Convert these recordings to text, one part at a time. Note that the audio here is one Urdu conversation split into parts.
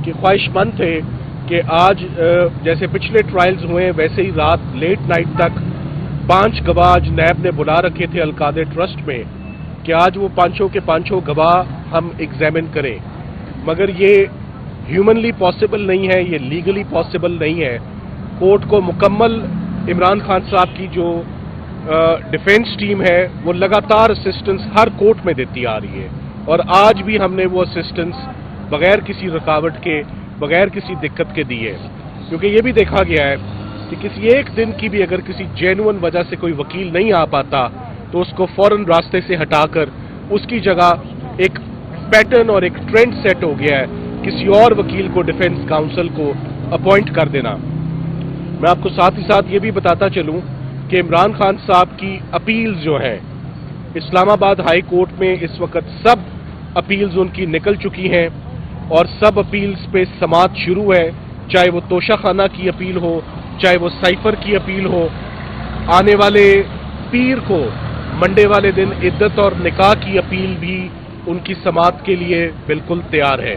کہ خواہشمند تھے کہ آج جیسے پچھلے ٹرائلز ہوئے ویسے ہی رات لیٹ نائٹ تک 5 گواہ نیب نے بلا رکھے تھے القادر ٹرسٹ میں کہ آج وہ پانچوں کے پانچوں گواہ ہم ایگزامن کریں، مگر یہ ہیومنلی پاسبل نہیں ہے، یہ لیگلی پاسبل نہیں ہے۔ کورٹ کو مکمل عمران خان صاحب کی جو ڈیفینس ٹیم ہے وہ لگاتار اسسٹنس ہر کورٹ میں دیتی آ رہی ہے، اور آج بھی ہم نے وہ اسسٹنس بغیر کسی رکاوٹ کے، بغیر کسی دقت کے دی ہے، کیونکہ یہ بھی دیکھا گیا ہے کہ کسی ایک دن کی بھی اگر کسی جینوئن وجہ سے کوئی وکیل نہیں آ پاتا تو اس کو فوراً راستے سے ہٹا کر اس کی جگہ ایک پیٹرن اور ایک ٹرینڈ سیٹ ہو گیا ہے کسی اور وکیل کو ڈیفینس کاؤنسل کو اپوائنٹ کر دینا۔ میں آپ کو ساتھ ہی ساتھ یہ بھی بتاتا چلوں کہ عمران خان صاحب کی اپیلز جو ہیں اسلام آباد ہائی کورٹ میں اس وقت سب اپیلز ان کی نکل چکی ہیں، اور سب اپیلز پہ سماعت شروع ہے، چاہے وہ توشہ خانہ کی اپیل ہو، چاہے وہ سائفر کی اپیل ہو۔ آنے والے پیر کو منڈے والے دن عدت اور نکاح کی اپیل بھی ان کی سماعت کے لیے بالکل تیار ہے۔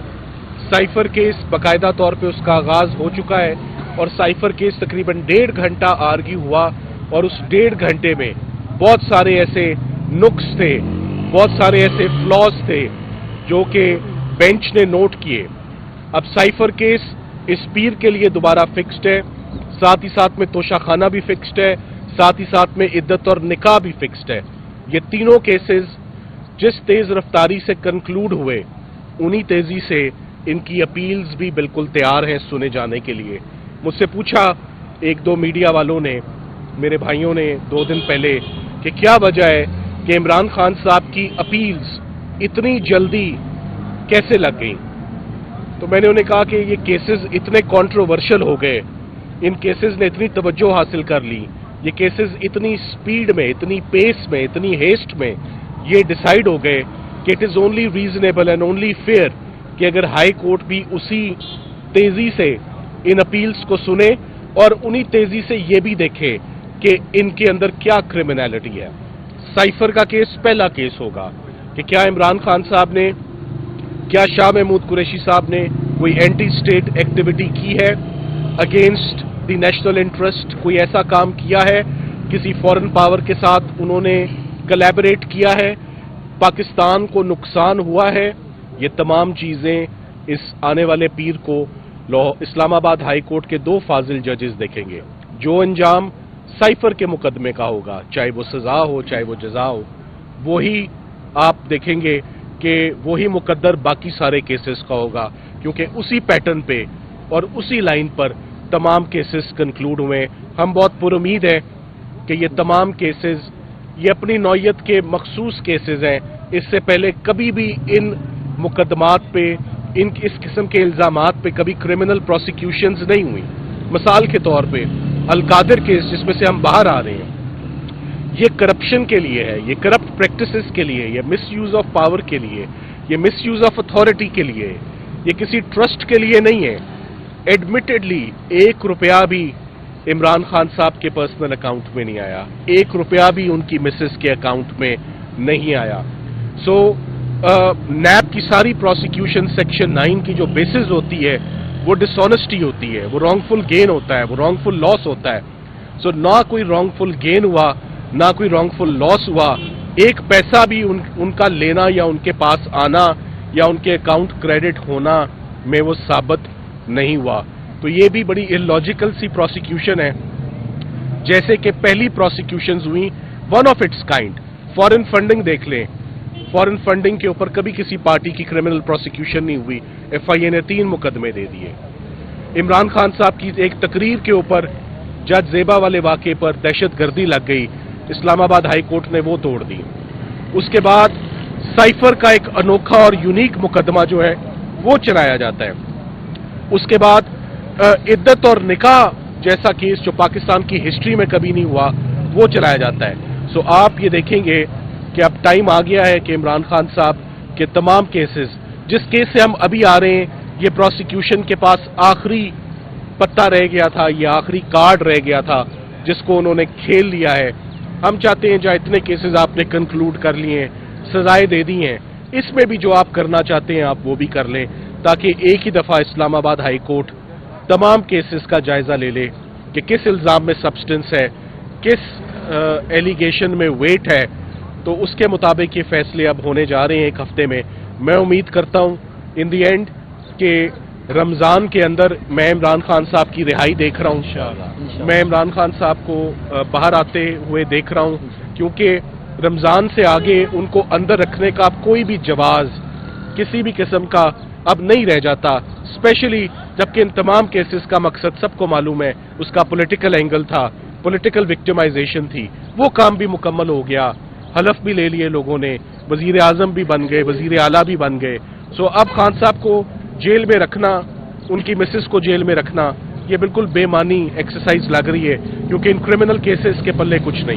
سائفر کیس باقاعدہ طور پہ اس کا آغاز ہو چکا ہے، اور سائفر کیس تقریباً 1.5 گھنٹہ آرگیو ہوا، اور اس 1.5 گھنٹے میں بہت سارے ایسے نقص تھے، بہت سارے ایسے فلاز تھے جو کہ بینچ نے نوٹ کیے۔ اب سائفر کیس اس پیر کے لیے دوبارہ فکسڈ ہے، ساتھ ہی ساتھ میں توشہ خانہ بھی فکسڈ ہے، ساتھ ہی ساتھ میں عدت اور نکاح بھی فکسڈ ہے۔ یہ تینوں کیسز جس تیز رفتاری سے کنکلوڈ ہوئے انہی تیزی سے ان کی اپیلز بھی بالکل تیار ہیں سنے جانے کے لیے۔ مجھ سے پوچھا 1-2 میڈیا والوں نے، میرے بھائیوں نے 2 دن پہلے، کہ کیا وجہ ہے کہ عمران خان صاحب کی اپیلز اتنی جلدی کیسے لگ گئیں؟ تو میں نے انہیں کہا کہ یہ کیسز اتنے کنٹروورشل ہو گئے، ان کیسز نے اتنی توجہ حاصل کر لی، یہ کیسز اتنی سپیڈ میں، اتنی پیس میں، اتنی ہیسٹ میں یہ ڈیسائیڈ ہو گئے کہ it is only reasonable and only fair کہ اگر ہائی کورٹ بھی اسی تیزی سے ان اپیلز کو سنے اور انہی تیزی سے یہ بھی دیکھے کہ ان کے اندر کیا کرمنالٹی ہے۔ سائفر کا کیس پہلا کیس ہوگا کہ کیا عمران خان صاحب نے، کیا شاہ محمود قریشی صاحب نے کوئی اینٹی اسٹیٹ ایکٹیویٹی کی ہے اگینسٹ دی نیشنل انٹرسٹ، کوئی ایسا کام کیا ہے، کسی فورن پاور کے ساتھ انہوں نے کلیبریٹ کیا ہے، پاکستان کو نقصان ہوا ہے۔ یہ تمام چیزیں اس آنے والے پیر کو اسلام آباد ہائی کورٹ کے 2 فاضل ججز دیکھیں گے۔ جو انجام سائفر کے مقدمے کا ہوگا، چاہے وہ سزا ہو چاہے وہ جزا ہو، وہی آپ دیکھیں گے کہ وہی مقدر باقی سارے کیسز کا ہوگا، کیونکہ اسی پیٹرن پہ اور اسی لائن پر تمام کیسز کنکلوڈ ہوئے۔ ہم بہت پر امید ہیں کہ یہ تمام کیسز یہ اپنی نوعیت کے مخصوص کیسز ہیں، اس سے پہلے کبھی بھی ان مقدمات پہ، اس قسم کے الزامات پہ کبھی کرمنل پروسیکیوشنز نہیں ہوئی۔ مثال کے طور پہ القادر کیس جس میں سے ہم باہر آ رہے ہیں، یہ کرپشن کے لیے ہے، یہ کرپٹ پریکٹسز کے لیے، یہ مس یوز آف پاور کے لیے، یہ مس یوز آف اتھارٹی کے لیے، یہ کسی ٹرسٹ کے لیے نہیں ہے۔ ایڈمیٹڈلی 1 روپیہ بھی عمران خان صاحب کے پرسنل اکاؤنٹ میں نہیں آیا، 1 روپیہ بھی ان کی مسز کے اکاؤنٹ میں نہیں آیا۔ سو نیب کی ساری پروسیکیوشن سیکشن 9 کی جو بیسز ہوتی ہے وہ ڈس آنیسٹی ہوتی ہے، وہ رانگ فل گین ہوتا ہے، وہ رانگ فل لاس ہوتا ہے۔ سو نہ کوئی رانگ فل گین ہوا، نہ کوئی رانگ فل لاس ہوا، 1 پیسہ بھی ان کا لینا یا ان کے پاس آنا یا ان کے اکاؤنٹ کریڈٹ ہونا میں وہ ثابت نہیں ہوا۔ تو یہ بھی بڑی illogical سی پروسیکیوشن ہے، جیسے کہ پہلی پروسیکیوشنز ہوئی one of its kind. Foreign funding دیکھ لیں، فورن فنڈنگ کے اوپر کبھی کسی پارٹی کی کرمنل پروسیکیوشن نہیں ہوئی، FIA نے 3 مقدمے دے دیے۔ عمران خان صاحب کی ایک تقریر کے اوپر جج زیبا والے واقعے پر دہشت گردی لگ گئی، اسلام آباد ہائی کورٹ نے وہ توڑ دی۔ اس کے بعد سائفر کا ایک انوکھا اور یونیک مقدمہ جو ہے وہ چلایا جاتا ہے۔ اس کے بعد عدت اور نکاح جیسا کیس جو پاکستان کی ہسٹری میں کبھی نہیں ہوا وہ چلایا جاتا ہے۔ سو آپ یہ دیکھیں گے کہ اب ٹائم آ گیا ہے کہ عمران خان صاحب کے تمام کیسز، جس کیس سے ہم ابھی آ رہے ہیں، یہ پروسیکیوشن کے پاس آخری پتہ رہ گیا تھا، یہ آخری کارڈ رہ گیا تھا جس کو انہوں نے کھیل لیا ہے۔ ہم چاہتے ہیں جہاں اتنے کیسز آپ نے کنکلوڈ کر لیے ہیں، سزائیں دے دی ہیں، اس میں بھی جو آپ کرنا چاہتے ہیں آپ وہ بھی کر لیں، تاکہ ایک ہی دفعہ اسلام آباد ہائی کورٹ تمام کیسز کا جائزہ لے لے کہ کس الزام میں سبسٹنس ہے، کس ایلیگیشن میں ویٹ ہے، تو اس کے مطابق یہ فیصلے اب ہونے جا رہے ہیں ایک ہفتے میں۔ میں امید کرتا ہوں ان دی اینڈ کہ رمضان کے اندر میں عمران خان صاحب کی رہائی دیکھ رہا ہوں، میں عمران خان صاحب کو باہر آتے ہوئے دیکھ رہا ہوں، کیونکہ رمضان سے آگے ان کو اندر رکھنے کا اب کوئی بھی جواز کسی بھی قسم کا اب نہیں رہ جاتا، اسپیشلی جبکہ ان تمام کیسز کا مقصد سب کو معلوم ہے، اس کا پولیٹیکل اینگل تھا، پولیٹیکل وکٹمائزیشن تھی، وہ کام بھی مکمل ہو گیا، حلف بھی لے لیے لوگوں نے، وزیر اعظم بھی بن گئے، وزیر اعلیٰ بھی بن گئے۔ سو اب خان صاحب کو جیل میں رکھنا، ان کی مسز کو جیل میں رکھنا، یہ بالکل بے معنی ایکسرسائز لگ رہی ہے، کیونکہ ان کرمنل کیسز کے پلے کچھ نہیں۔